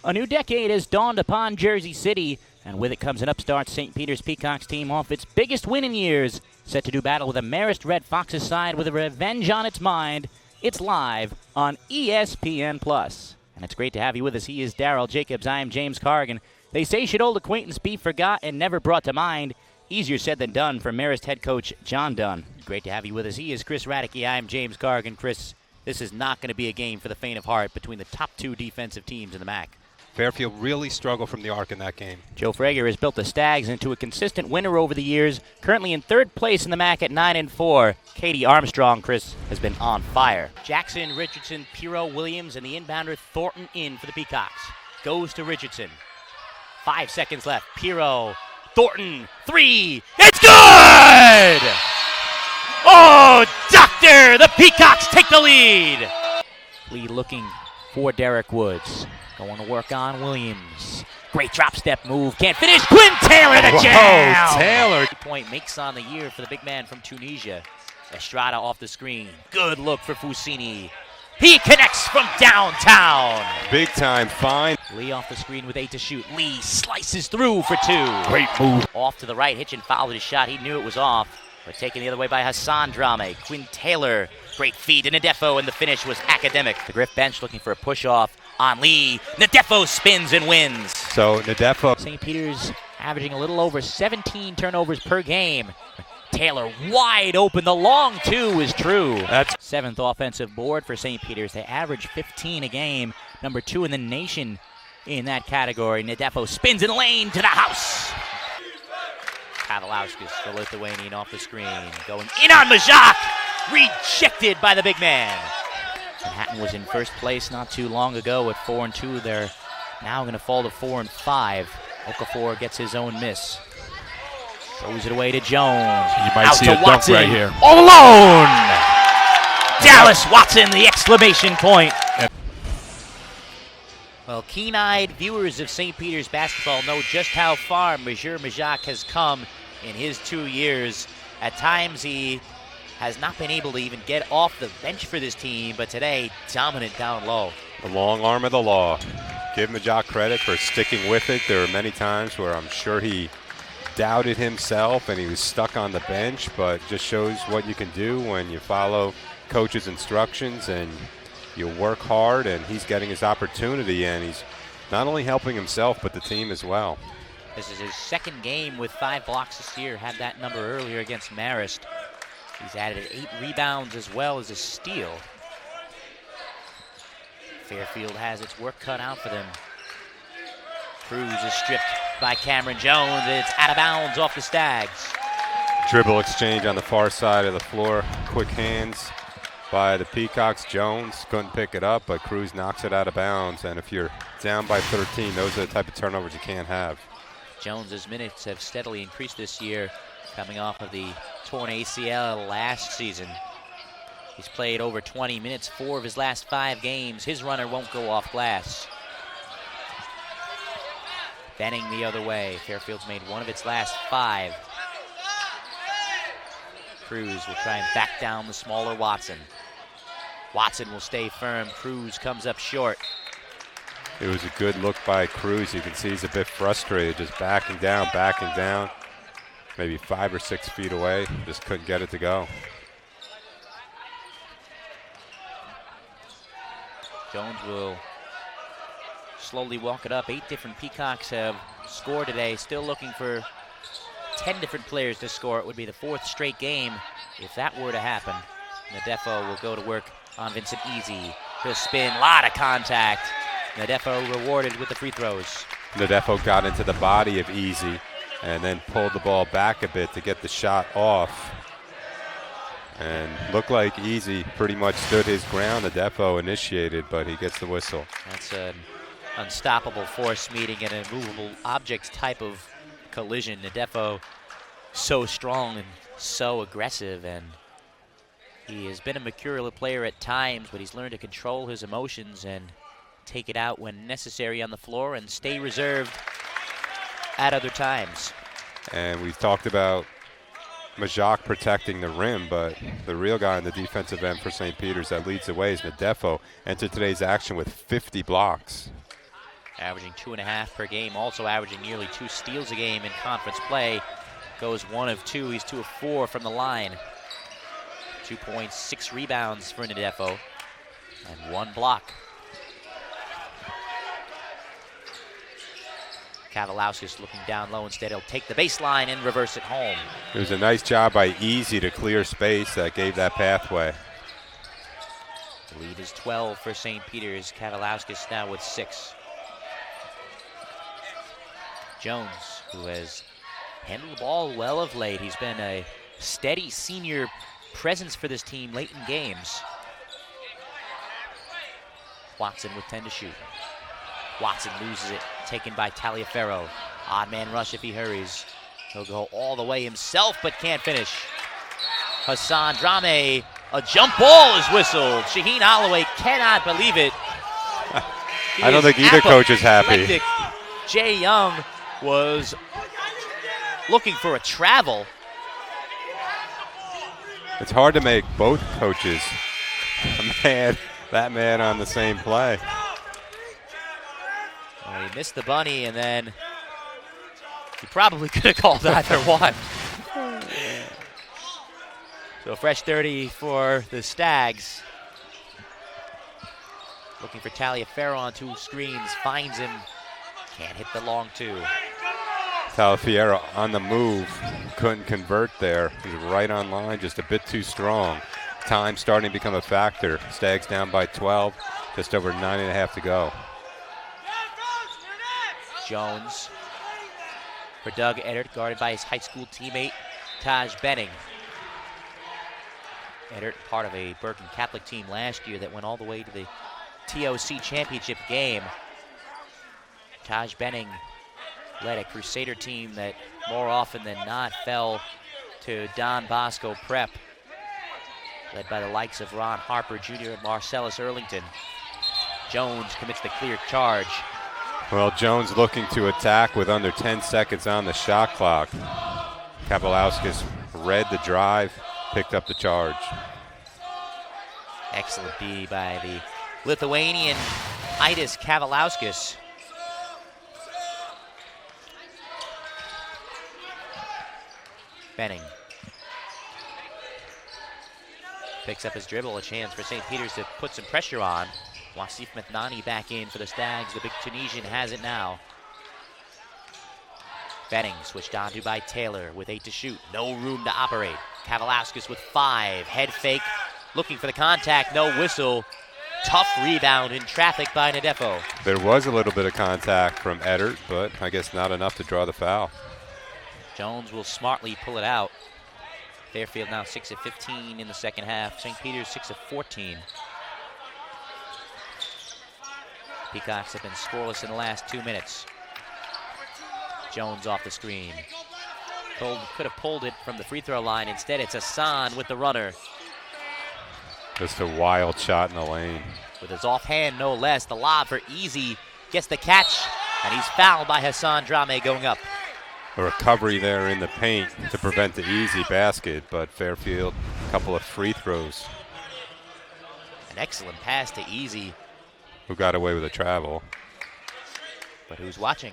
A new decade has dawned upon Jersey City, and with it comes an upstart St. Peter's Peacocks team off its biggest win in years, set to do battle with a Marist Red Foxes side with a revenge on its mind. It's live on ESPN+. And it's great to have you with us. He is Darryl Jacobs. I am James Corrigan. They say should old acquaintance be forgot and never brought to mind. Easier said than done for Marist head coach John Dunn. Great to have you with us. He is Chris Radicke. I am James Corrigan. Chris, this is not going to be a game for the faint of heart between the top two defensive teams in the MAC. Fairfield really struggled from the arc in that game. Joe Frager has built the Stags into a consistent winner over the years, currently in third place in the MAC at 9-4. Katie Armstrong, Chris, has been on fire. Jackson, Richardson, Pirro, Williams, and the inbounder Thornton in for the Peacocks. Goes to Richardson. 5 seconds left. Pirro, Thornton, three. It's good! Oh, doctor! The Peacocks take the lead. Lead looking for Derek Woods. Going to work on Williams. Great drop step move. Can't finish. Quinn Taylor the jam! Whoa, Taylor. Point makes on the year for the big man from Tunisia. Estrada off the screen. Good look for Fusini. He connects from downtown. Big time fine. Lee off the screen with 8 to shoot. Lee slices through for 2. Great move. Off to the right. Hitchin fouled his shot. He knew it was off. But taken the other way by Hassan Drame. Quinn Taylor. Great feed to Nadefo, and the finish was academic. The Griff bench looking for a push-off on Lee. Nadefo spins and wins. So Nadefo. St. Peter's averaging a little over 17 turnovers per game. Taylor wide open. The long two is true. That's 7th offensive board for St. Peter's. They average 15 a game. Number 2 in the nation in that category. Nadefo spins in lane to the house. Kavalauskas, the Lithuanian off the screen. Going in on Majak. Rejected by the big man. Manhattan was in first place not too long ago at 4-2. They're now going to fall to 4-5. Okafor gets his own miss. Throws it away to Jones. You might out see to a dunk Watson. right here. All alone! Dallas Watson, the exclamation point. Well, keen-eyed viewers of St. Peter's basketball know just how far Major Majak has come in his 2 years. At times he has not been able to even get off the bench for this team, but today, dominant down low. The long arm of the law. Give Majak credit for sticking with it. There were many times where I'm sure he doubted himself and he was stuck on the bench, but just shows what you can do when you follow coach's instructions and you work hard, and he's getting his opportunity, and he's not only helping himself but the team as well. This is his second game with 5 blocks this year. Had that number earlier against Marist. He's added 8 rebounds as well as a steal. Fairfield has its work cut out for them. Cruz is stripped by Cameron Jones. It's out of bounds off the Stags. Dribble exchange on the far side of the floor. Quick hands by the Peacocks. Jones couldn't pick it up, but Cruz knocks it out of bounds. And if you're down by 13, those are the type of turnovers you can't have. Jones's minutes have steadily increased this year, coming off of the torn ACL last season. He's played over 20 minutes, 4 of his last 5 games. His runner won't go off glass. Benning the other way. Fairfield's made 1 of its last 5. Cruz will try and back down the smaller Watson. Watson will stay firm. Cruz comes up short. It was a good look by Cruz. You can see he's a bit frustrated, just backing down. Maybe 5 or 6 feet away. Just couldn't get it to go. Jones will slowly walk it up. 8 different Peacocks have scored today. Still looking for 10 different players to score. It would be the 4th straight game if that were to happen. Nadefo will go to work on Vincent Easy. He'll spin, lot of contact. Nadefo rewarded with the free throws. Nadefo got into the body of Easy and then pulled the ball back a bit to get the shot off. And looked like Easy pretty much stood his ground. Nadefo initiated, but he gets the whistle. That's an unstoppable force meeting an immovable object type of collision. Nadefo so strong and so aggressive, and he has been a mercurial player at times, but he's learned to control his emotions and take it out when necessary on the floor and stay reserved at other times. And we've talked about Majak protecting the rim, but the real guy on the defensive end for St. Peter's that leads the way is Nadefo. Entered today's action with 50 blocks. averaging 2.5 per game, also averaging nearly 2 steals a game in conference play. Goes 1 of 2, he's 2 of 4 from the line. 2 points, 6 rebounds for Nadefo, and 1 block. Kavalauskas looking down low. Instead, he'll take the baseline and reverse it home. It was a nice job by Easy to clear space that gave that pathway. The lead is 12 for St. Peter's. Kavalauskas now with 6. Jones, who has handled the ball well of late. He's been a steady senior presence for this team late in games. Watson with 10 to shoot. Watson loses it, taken by Taliaferro. Odd man rush if he hurries. He'll go all the way himself, but can't finish. Hassan Drame, a jump ball is whistled. Shaheen Holloway cannot believe it. I don't think either coach is happy. Jay Young was looking for a travel. It's hard to make both coaches that man on the same play. Well, he missed the bunny, and then he probably could have called either one. So fresh 30 for the Stags. Looking for Taliaferro on 2 screens, finds him, can't hit the long 2. Taliaferro on the move, couldn't convert there. He was right on line, just a bit too strong. Time starting to become a factor. Stags down by 12, just over 9.5 to go. Jones for Doug Eddard, guarded by his high school teammate, Taj Benning. Eddard, part of a Bergen Catholic team last year that went all the way to the TOC championship game. Taj Benning led a Crusader team that more often than not fell to Don Bosco Prep, led by the likes of Ron Harper Jr. and Marcellus Earlington. Jones commits the clear charge. Well, Jones looking to attack with under 10 seconds on the shot clock. Kavalauskas read the drive, picked up the charge. Excellent D by the Lithuanian Aidas Kavalauskas. Benning picks up his dribble, a chance for St. Peter's to put some pressure on. Wasif Methnani back in for the Stags. The big Tunisian has it now. Benning switched on to by Taylor with 8 to shoot. No room to operate. Kavalauskas with 5. Head fake, looking for the contact. No whistle. Tough rebound in traffic by Nadefo. There was a little bit of contact from Eddard, but I guess not enough to draw the foul. Jones will smartly pull it out. Fairfield now 6 of 15 in the second half. St. Peter's 6 of 14. Peacocks have been scoreless in the last 2 minutes. Jones off the screen. Could have pulled it from the free throw line. Instead, it's Hassan with the runner. Just a wild shot in the lane. With his offhand, no less. The lob for Easy gets the catch, and he's fouled by Hassan Drame going up. A recovery there in the paint to prevent the Easy basket, but Fairfield, a couple of free throws. An excellent pass to Easy. Who got away with a travel. But who's watching?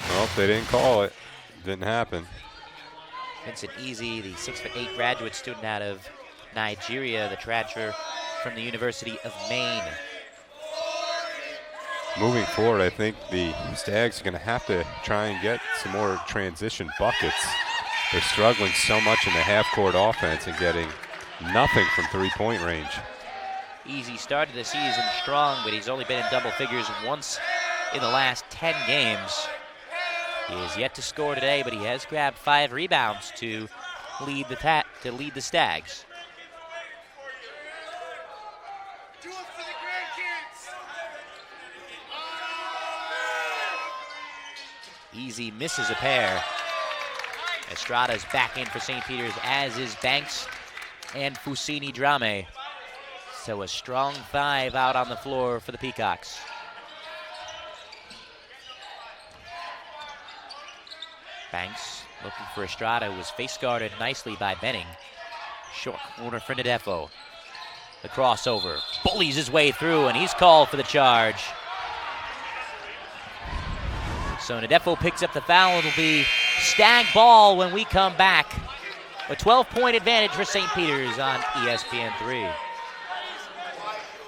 Well, they didn't call it. Didn't happen. Vincent Easy, the 6'8" graduate student out of Nigeria, the transfer from the University of Maine. Moving forward, I think the Stags are going to have to try and get some more transition buckets. They're struggling so much in the half-court offense and getting nothing from three-point range. Easy started the season strong, but he's only been in double figures once in the last 10 games. He is yet to score today, but he has grabbed 5 rebounds to lead the Stags. Easy misses a pair. Estrada's back in for St. Peter's, as is Banks and Fusini Drame. So a strong 5 out on the floor for the Peacocks. Banks looking for Estrada, who was face guarded nicely by Benning. Short corner for Nadefo. The crossover, bullies his way through, and he's called for the charge. So Nadefo picks up the foul. It'll be Stag ball when we come back. A 12-point advantage for St. Peter's on ESPN3.